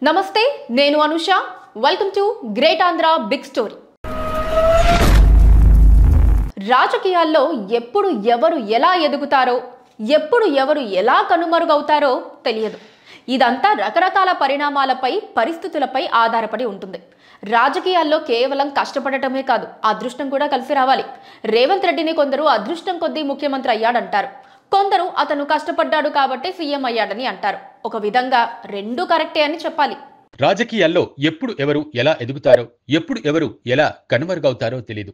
నమస్తే, నేను Anusha. Welcome to great Andhra big story. రాజకీయాల్లో ఎప్పుడు ఎవరు ఎలా ఎదుగుతారో, ఎప్పుడు ఎవరు ఎలా కనుమరుగవుతారో తెలియదు. ఇదంతా రకరకాల పరిణామాలపై, పరిస్థితులపై ఆధారపడి ఉంటుంది. రాజకీయాల్లో కేవలం కష్టపడటమే కాదు, అదృష్టం కూడా కలిసి రావాలి. రేవంత్ రెడ్డిని కొందరు అదృష్టం కొద్దీ ముఖ్యమంత్రి అయ్యాడంటారు, కొందరు అతను కష్టపడ్డాడు కాబట్టి సీఎం అయ్యాడని అంటారు. ఒక విధంగా రెండూ కరెక్టే అని చెప్పాలి. రాజకీయాల్లో ఎప్పుడు ఎవరు ఎలా ఎదుగుతారో, ఎప్పుడు ఎవరు ఎలా కనుమరుగవుతారో తెలీదు.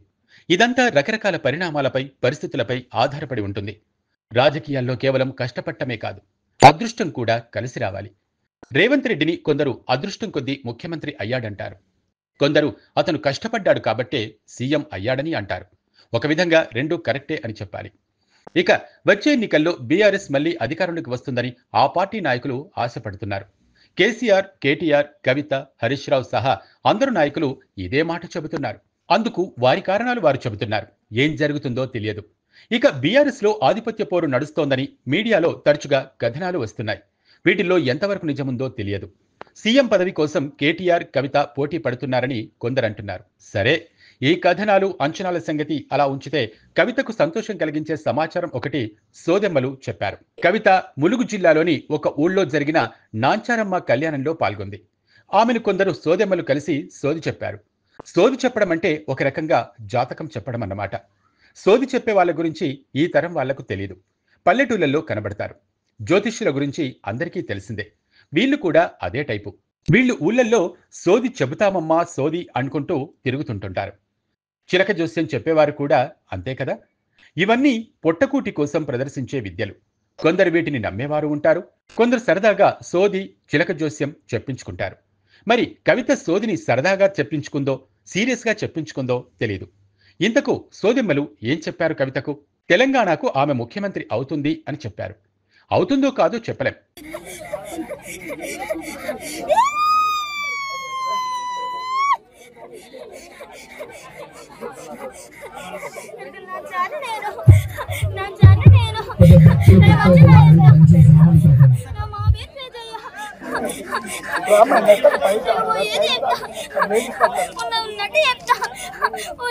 ఇదంతా రకరకాల పరిణామాలపై, పరిస్థితులపై ఆధారపడి ఉంటుంది. రాజకీయాల్లో కేవలం కష్టపడటమే కాదు, అదృష్టం కూడా కలిసి రావాలి. రేవంత్ రెడ్డిని కొందరు అదృష్టం కొద్దీ ముఖ్యమంత్రి అయ్యాడంటారు, కొందరు అతను కష్టపడ్డాడు కాబట్టే సీఎం అయ్యాడని అంటారు. ఒక విధంగా రెండూ కరెక్టే అని చెప్పాలి. ఇక వచ్చే ఎన్నికల్లో బీఆర్ఎస్ మళ్లీ అధికారంలోకి వస్తుందని ఆ పార్టీ నాయకులు ఆశపడుతున్నారు. కేసీఆర్, కేటీఆర్, కవిత, హరీష్ రావు సహా అందరు నాయకులు ఇదే మాట చెబుతున్నారు. అందుకు వారి కారణాలు వారు చెబుతున్నారు. ఏం జరుగుతుందో తెలియదు. ఇక బీఆర్ఎస్ లో ఆధిపత్య పోరు నడుస్తోందని మీడియాలో తరచుగా కథనాలు వస్తున్నాయి. వీటిల్లో ఎంతవరకు నిజముందో తెలియదు. సీఎం పదవి కోసం కేటీఆర్, కవిత పోటీ పడుతున్నారని కొందరంటున్నారు. సరే, ఈ కథనాలు, అంచనాల సంగతి అలా ఉంచితే కవితకు సంతోషం కలిగించే సమాచారం ఒకటి సోదెమ్మలు చెప్పారు. కవిత ములుగు జిల్లాలోని ఒక ఊళ్ళో జరిగిన నాంచారమ్మ కళ్యాణంలో పాల్గొంది. ఆమెను కొందరు సోదెమ్మలు కలిసి సోది చెప్పారు. సోది చెప్పడం అంటే ఒక రకంగా జాతకం చెప్పడం అన్నమాట. సోది చెప్పే వాళ్ళ గురించి ఈ తరం వాళ్లకు తెలియదు. పల్లెటూళ్ళల్లో కనబడతారు. జ్యోతిష్యుల గురించి అందరికీ తెలిసిందే. వీళ్ళు కూడా అదే టైపు. వీళ్ళు ఊళ్ళల్లో సోది చెబుతామమ్మా సోది అనుకుంటూ తిరుగుతుంటుంటారు. చిలక జోస్యం చెప్పేవారు కూడా అంతే కదా. ఇవన్నీ పొట్టకూటి కోసం ప్రదర్శించే విద్యలు. కొందరు వీటిని నమ్మేవారు ఉంటారు, కొందరు సరదాగా సోది, చిలక జోస్యం చెప్పించుకుంటారు. మరి కవిత సోదిని సరదాగా చెప్పించుకుందో, సీరియస్గా చెప్పించుకుందో తెలియదు. ఇంతకు సోదెమ్మలు ఏం చెప్పారు కవితకు? తెలంగాణకు ఆమె ముఖ్యమంత్రి అవుతుంది అని చెప్పారు. అవుతుందో కాదో చెప్పలేం.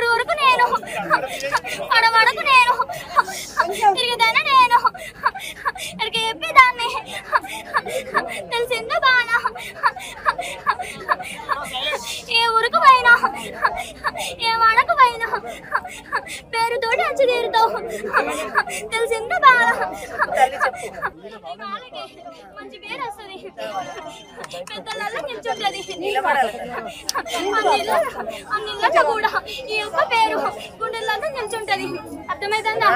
ఊరుకు నేను పడవడకు నేను తిరిగిదాన్ని నేను ఎక్కడికి చెప్పేదాన్ని తెలిసిందో బాగా. ఏ ఊరుకు పోయినా, ఏ వాడకు పోయినా పేరుతోటి వచ్చి తీరుతావు తెలిసిందో బాగా. వాళ్ళకి మంచి పేరు వస్తుంది, పెద్దలలో నిల్చుంటది. అన్నిళ్ళ కూడా ఈ యొక్క పేరు గుండెలలో నిల్చుంటది. అర్థమైందా?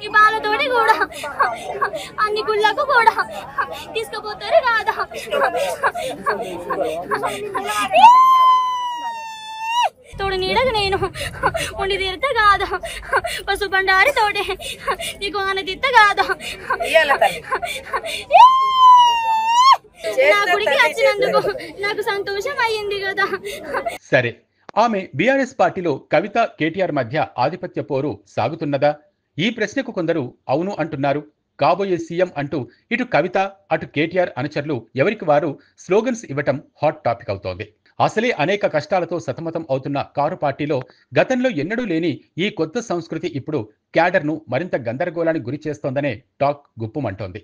ఈ బాలతోటి కూడా అన్ని గుళ్ళకు కూడా తీసుకుపోతారు కాదా. తోడు నీడకు నేను ఉండి తీరుతా కాదా. పసు బండారి తోటే నీకు ఆనతిత్త కాదా. నా గుడికి వచ్చినందుకు నాకు సంతోషం అయ్యింది కదా. సరే, ఆమె బీఆర్ఎస్ పార్టీలో కవిత, కేటీఆర్ మధ్య ఆధిపత్య పోరు సాగుతున్నదా? ఈ ప్రశ్నకు కొందరు అవును అంటున్నారు. కాబోయే సీఎం అంటూ ఇటు కవిత, అటు కేటీఆర్ అనుచరులు ఎవరికి వారు స్లోగన్స్ ఇవ్వటం హాట్ టాపిక్ అవుతోంది. అసలే అనేక కష్టాలతో సతమతం అవుతున్న కారు పార్టీలో గతంలో ఎన్నడూ లేని ఈ కొత్త సంస్కృతి ఇప్పుడు క్యాడర్ను మరింత గందరగోళానికి గురి చేస్తోందనే టాక్ గుప్పుమంటోంది.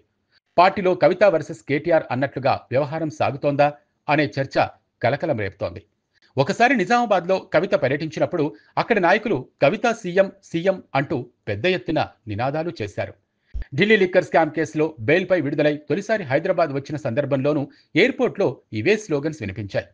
పార్టీలో కవిత వర్సెస్ కేటీఆర్ అన్నట్లుగా వ్యవహారం సాగుతోందా అనే చర్చ కలకలం రేపుతోంది. ఒకసారి నిజామాబాద్లో కవిత పర్యటించినప్పుడు అక్కడి నాయకులు కవిత సీఎం సీఎం అంటూ పెద్ద ఎత్తున నినాదాలు చేశారు. ఢిల్లీ లిక్కర్ స్కామ్ కేసులో బెయిల్పై విడుదలై తొలిసారి హైదరాబాద్ వచ్చిన సందర్భంలోనూ ఎయిర్పోర్ట్లో ఇవే స్లోగన్స్ వినిపించాయి.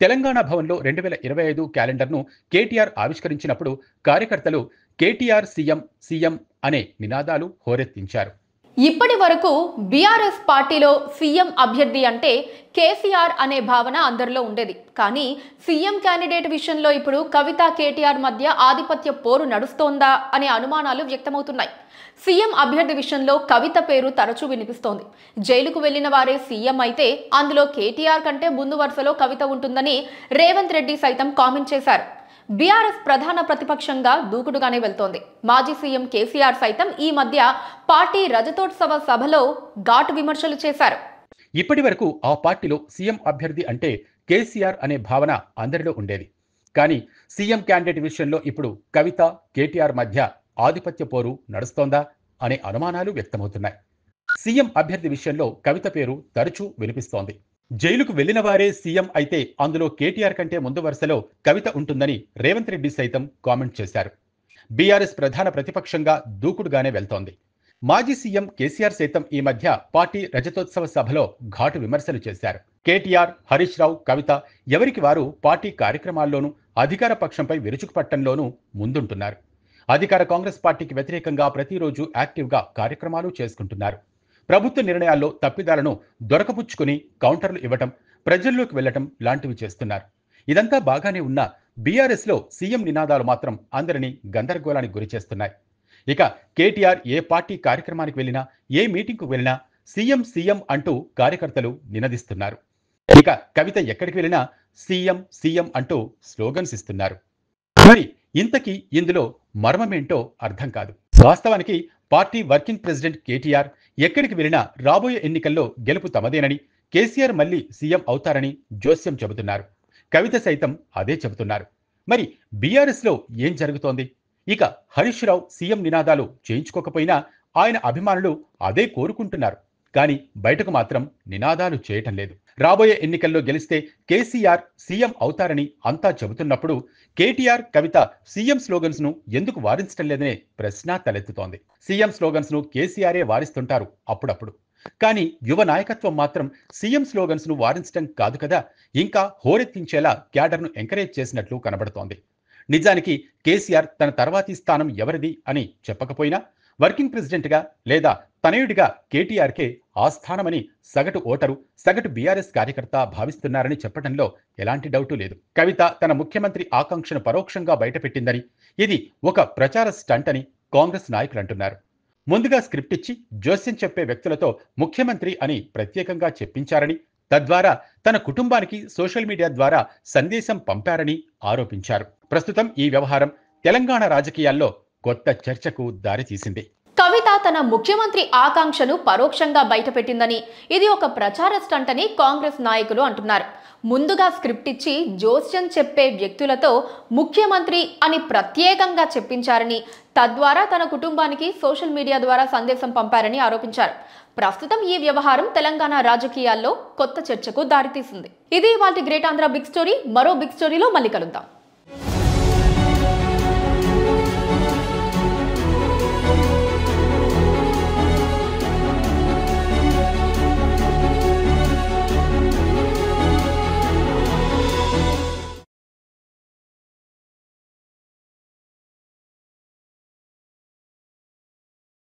తెలంగాణ భవన్లో 2025 క్యాలెండర్ను కేటీఆర్ ఆవిష్కరించినప్పుడు కార్యకర్తలు కేటీఆర్ సీఎం సీఎం అనే నినాదాలు హోరెత్తించారు. ఇప్పటి వరకు బీఆర్ఎస్ పార్టీలో సీఎం అభ్యర్థి అంటే కేసీఆర్ అనే భావన అందరిలో ఉండేది. కానీ సీఎం క్యాండిడేట్ విషయంలో ఇప్పుడు కవిత, కేటీఆర్ మధ్య ఆధిపత్య పోరు నడుస్తోందా అనే అనుమానాలు వ్యక్తమవుతున్నాయి. సీఎం అభ్యర్థి విషయంలో కవిత పేరు తరచూ వినిపిస్తోంది. జైలుకు వెళ్లిన వారే సీఎం అయితే అందులో కేటీఆర్ కంటే ముందు వరుసలో కవిత ఉంటుందని రేవంత్ రెడ్డి సైతం కామెంట్ చేశారు. బీఆర్ఎస్ ప్రధాన ప్రతిపక్షంగా దూకుడుగానే వెళ్తోంది. మాజీ సీఎం కేసీఆర్ సైతం ఈ మధ్య పార్టీ రజతోత్సవ సభలో ఘాటు విమర్శలు చేశారు. ఇప్పటి వరకు ఆ పార్టీలో సీఎం అభ్యర్థి అంటే కేసీఆర్ అనే భావన అందరిలో ఉండేది. కానీ సీఎం క్యాండిడేట్ విషయంలో ఇప్పుడు కవిత, కేటీఆర్ మధ్య ఆధిపత్య పోరు నడుస్తోందా అనే అనుమానాలు వ్యక్తమవుతున్నాయి. సీఎం అభ్యర్థి విషయంలో కవిత పేరు తరచూ వినిపిస్తోంది. జైలుకు వెళ్లిన వారే సీఎం అయితే అందులో కేటీఆర్ కంటే ముందు వరుసలో కవిత ఉంటుందని రేవంత్ రెడ్డి సైతం కామెంట్ చేశారు. బీఆర్ఎస్ ప్రధాన ప్రతిపక్షంగా దూకుడుగానే వెళ్తోంది. మాజీ సీఎం కేసీఆర్ సైతం ఈ మధ్య పార్టీ రజతోత్సవ సభలో ఘాటు విమర్శలు చేశారు. కేటీఆర్, హరీష్ రావు, కవిత ఎవరికి వారు పార్టీ కార్యక్రమాల్లోనూ అధికార పక్షంపై విరుచుకుపట్టంలోనూ ముందుంటున్నారు. అధికార కాంగ్రెస్ పార్టీకి వ్యతిరేకంగా ప్రతిరోజు యాక్టివ్గా కార్యక్రమాలు చేసుకుంటున్నారు. ప్రభుత్వ నిర్ణయాల్లో తప్పిదాలను దొరకపుచ్చుకుని కౌంటర్లు ఇవ్వటం, ప్రజల్లోకి వెళ్లటం లాంటివి చేస్తున్నారు. ఇదంతా బాగానే ఉన్నా బీఆర్ఎస్లో సీఎం నినాదాలు మాత్రం అందరినీ గందరగోళానికి గురిచేస్తున్నాయి. ఇక కేటీఆర్ ఏ పార్టీ కార్యక్రమానికి వెళ్ళినా, ఏ మీటింగ్కు వెళ్ళినా సీఎం సీఎం అంటూ కార్యకర్తలు నినదిస్తున్నారు. ఇక కవిత ఎక్కడికి వెళ్ళినా సీఎం సీఎం అంటూ స్లోగన్స్ ఇస్తున్నారు. మరి ఇంతకీ ఇందులో మర్మమేంటో అర్థం కాదు. వాస్తవానికి పార్టీ వర్కింగ్ ప్రెసిడెంట్ కేటీఆర్ ఎక్కడికి వెళ్ళినా రాబోయే ఎన్నికల్లో గెలుపు తమదేనని, కేసీఆర్ మళ్లీ సీఎం అవుతారని జోస్యం చెబుతున్నారు. కవిత సైతం అదే చెబుతున్నారు. మరి బీఆర్ఎస్లో ఏం జరుగుతోంది? ఇక హరీష్ రావు సీఎం నినాదాలు చేయించుకోకపోయినా ఆయన అభిమానులు అదే కోరుకుంటున్నారు. కానీ బయటకు మాత్రం నినాదాలు చేయటం లేదు. రాబోయే ఎన్నికల్లో గెలిస్తే కేసీఆర్ సీఎం అవుతారని అంతా చెబుతున్నప్పుడు కేటీఆర్, కవిత సీఎం స్లోగన్స్ ను ఎందుకు వారించడం లేదనే ప్రశ్న తలెత్తుతోంది. సీఎం స్లోగన్స్ ను కేసీఆరే వారిస్తుంటారు అప్పుడప్పుడు. కానీ యువ నాయకత్వం మాత్రం సీఎం స్లోగన్స్ ను వారించడం కాదు కదా, ఇంకా హోరెత్తించేలా క్యాడర్ను ఎంకరేజ్ చేసినట్లు కనబడుతోంది. నిజానికి కేసీఆర్ తన తర్వాతి స్థానం ఎవరిది అని చెప్పకపోయినా వర్కింగ్ ప్రెసిడెంట్గా లేదా తనయుడిగా కేటీఆర్కే ఆ స్థానమని సగటు ఓటరు, సగటు బీఆర్ఎస్ కార్యకర్త భావిస్తున్నారని చెప్పడంలో ఎలాంటి డౌటు లేదు. కవిత తన ముఖ్యమంత్రి ఆకాంక్షను పరోక్షంగా బయటపెట్టిందని, ఇది ఒక ప్రచార స్టంట్ అని కాంగ్రెస్ నాయకులు అంటున్నారు. ముందుగా స్క్రిప్ట్ ఇచ్చి జోస్యం చెప్పే వ్యక్తులతో ముఖ్యమంత్రి అని ప్రత్యేకంగా చెప్పించారని, తద్వారా తన కుటుంబానికి సోషల్ మీడియా ద్వారా సందేశం పంపారని ఆరోపించారు. ప్రస్తుతం ఈ వ్యవహారం తెలంగాణ రాజకీయాల్లో కొత్త చర్చకు దారితీసింది. కవిత తన ముఖ్యమంత్రి ఆకాంక్షను పరోక్షంగా బయటపెట్టిందని, ఇది ఒక ప్రచార స్టంట్ అని కాంగ్రెస్ నాయకులు అంటున్నారు. ముందుగా స్క్రిప్ట్ ఇచ్చి జోస్యం చెప్పే వ్యక్తులతో ముఖ్యమంత్రి అని ప్రత్యేకంగా చెప్పించారని, తద్వారా తన కుటుంబానికి సోషల్ మీడియా ద్వారా సందేశం పంపారని ఆరోపించారు. ప్రస్తుతం ఈ వ్యవహారం తెలంగాణ రాజకీయాల్లో కొత్త చర్చకు దారితీసింది. ఇది ఇవాల్టి గ్రేట్ ఆంధ్ర బిగ్ స్టోరీ. మరో బిగ్ స్టోరీలో మళ్ళీ కలుద్దాం.